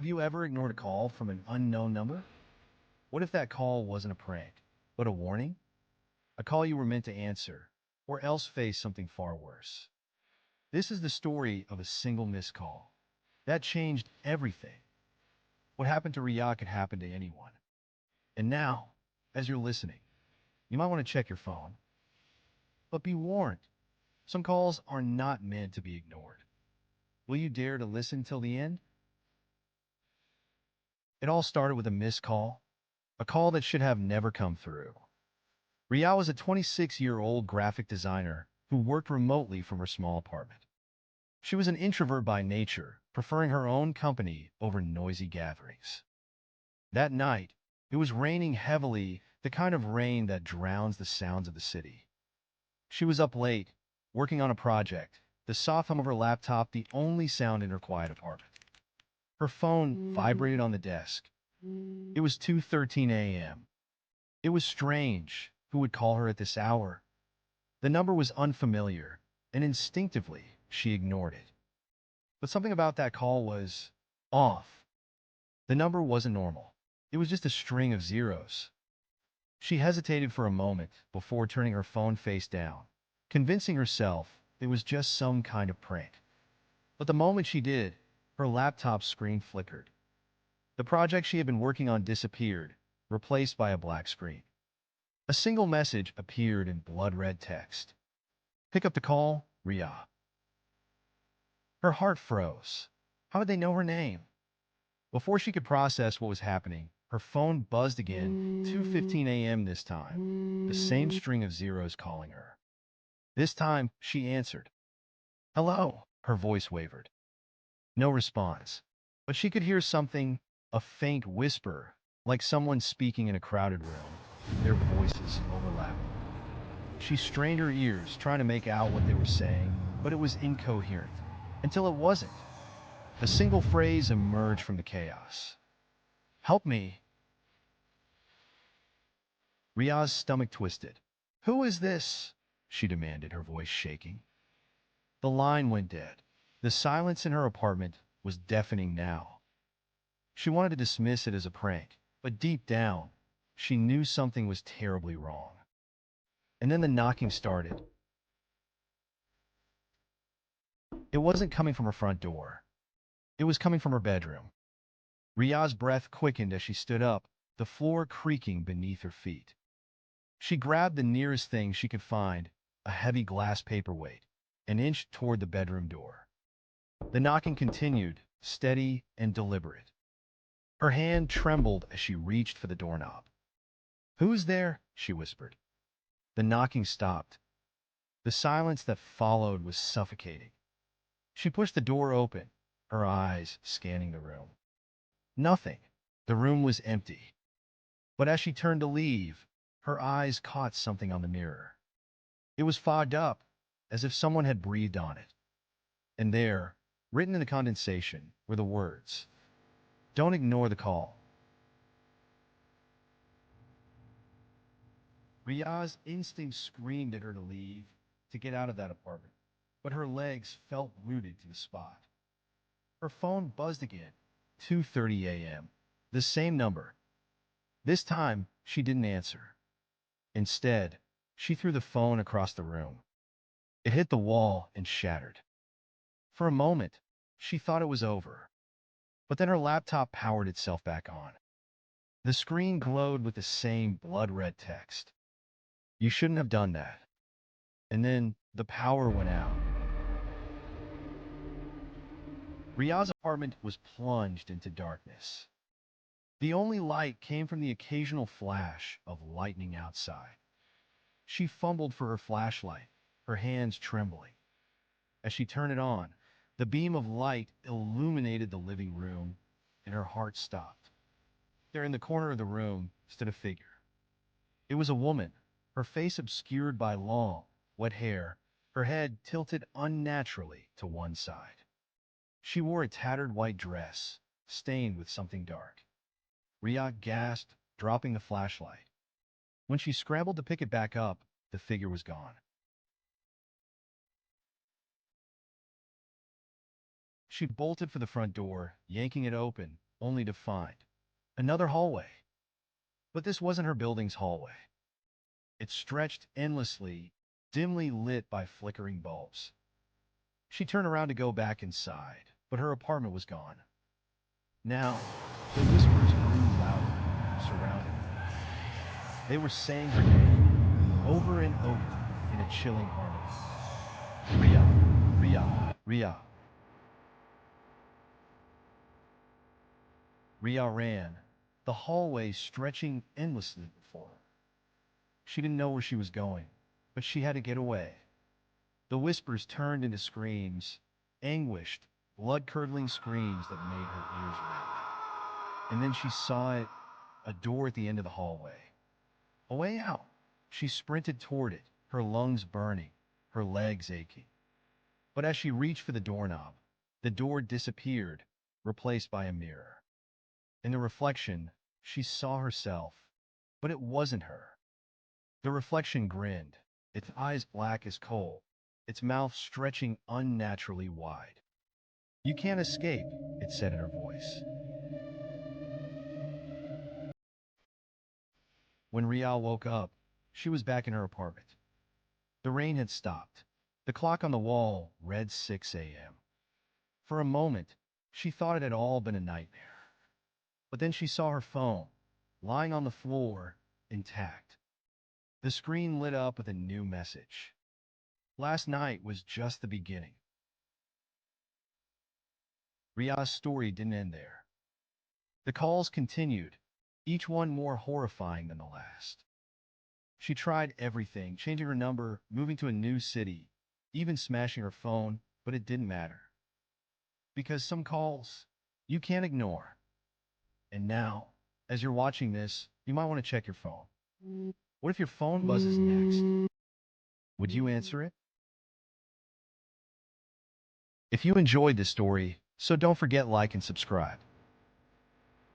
Have you ever ignored a call from an unknown number? What if that call wasn't a prank, but a warning? A call you were meant to answer, or else face something far worse. This is the story of a single missed call. That changed everything. What happened to Riya could happen to anyone. And now, as you're listening, you might want to check your phone. But be warned, some calls are not meant to be ignored. Will you dare to listen till the end? It all started with a missed call, a call that should have never come through. Riya was a 26-year-old graphic designer who worked remotely from her small apartment. She was an introvert by nature, preferring her own company over noisy gatherings. That night, it was raining heavily, the kind of rain that drowns the sounds of the city. She was up late, working on a project, the soft hum of her laptop the only sound in her quiet apartment. Her phone vibrated on the desk. It was 2:13 a.m. It was strange. Who would call her at this hour? The number was unfamiliar, and instinctively, she ignored it. But something about that call was off. The number wasn't normal. It was just a string of zeros. She hesitated for a moment before turning her phone face down, convincing herself it was just some kind of prank. But the moment she did, her laptop screen flickered. The project she had been working on disappeared, replaced by a black screen. A single message appeared in blood-red text. Pick up the call, Riya. Her heart froze. How would they know her name? Before she could process what was happening, her phone buzzed again, 2:15 a.m. this time, the same string of zeros calling her. This time, she answered. Hello, her voice wavered. No response. But she could hear something, a faint whisper, like someone speaking in a crowded room, their voices overlapping. She strained her ears, trying to make out what they were saying, but it was incoherent. Until it wasn't. A single phrase emerged from the chaos. Help me. Riya's stomach twisted. Who is this? She demanded, her voice shaking. The line went dead. The silence in her apartment was deafening now. She wanted to dismiss it as a prank, but deep down, she knew something was terribly wrong. And then the knocking started. It wasn't coming from her front door. It was coming from her bedroom. Riya's breath quickened as she stood up, the floor creaking beneath her feet. She grabbed the nearest thing she could find, a heavy glass paperweight, and inched toward the bedroom door. The knocking continued, steady and deliberate. Her hand trembled as she reached for the doorknob. Who's there? She whispered. The knocking stopped. The silence that followed was suffocating. She pushed the door open, her eyes scanning the room. Nothing. The room was empty. But as she turned to leave, her eyes caught something on the mirror. It was fogged up, as if someone had breathed on it. And there, written in the condensation, were the words, Don't ignore the call. Riya's instinct screamed at her to leave, to get out of that apartment, but her legs felt rooted to the spot. Her phone buzzed again, 2:30 a.m., the same number. This time, she didn't answer. Instead, she threw the phone across the room. It hit the wall and shattered. For a moment, she thought it was over. But then her laptop powered itself back on. The screen glowed with the same blood-red text. You shouldn't have done that. And then the power went out. Riya's apartment was plunged into darkness. The only light came from the occasional flash of lightning outside. She fumbled for her flashlight, her hands trembling. As she turned it on, the beam of light illuminated the living room, and her heart stopped. There in the corner of the room stood a figure. It was a woman, her face obscured by long, wet hair, her head tilted unnaturally to one side. She wore a tattered white dress, stained with something dark. Riya gasped, dropping the flashlight. When she scrambled to pick it back up, the figure was gone. She bolted for the front door, yanking it open, only to find another hallway. But this wasn't her building's hallway. It stretched endlessly, dimly lit by flickering bulbs. She turned around to go back inside, but her apartment was gone. Now, the whispers grew louder, surrounding her. They were saying her name over and over in a chilling harmony. Ria, Ria, Ria. Ria ran, the hallway stretching endlessly before her. She didn't know where she was going, but she had to get away. The whispers turned into screams, anguished, blood-curdling screams that made her ears ring. And then she saw it, a door at the end of the hallway. A way out. She sprinted toward it, her lungs burning, her legs aching. But as she reached for the doorknob, the door disappeared, replaced by a mirror. In the reflection, she saw herself, but it wasn't her. The reflection grinned, its eyes black as coal, its mouth stretching unnaturally wide. You can't escape, it said in her voice. When Rial woke up, she was back in her apartment. The rain had stopped. The clock on the wall read 6 a.m. For a moment, she thought it had all been a nightmare. But then she saw her phone, lying on the floor, intact. The screen lit up with a new message. Last night was just the beginning. Ria's story didn't end there. The calls continued, each one more horrifying than the last. She tried everything, changing her number, moving to a new city, even smashing her phone, but it didn't matter. Because some calls you can't ignore. And now, as you're watching this, you might want to check your phone. What if your phone buzzes next? Would you answer it? If you enjoyed this story, so don't forget like and subscribe.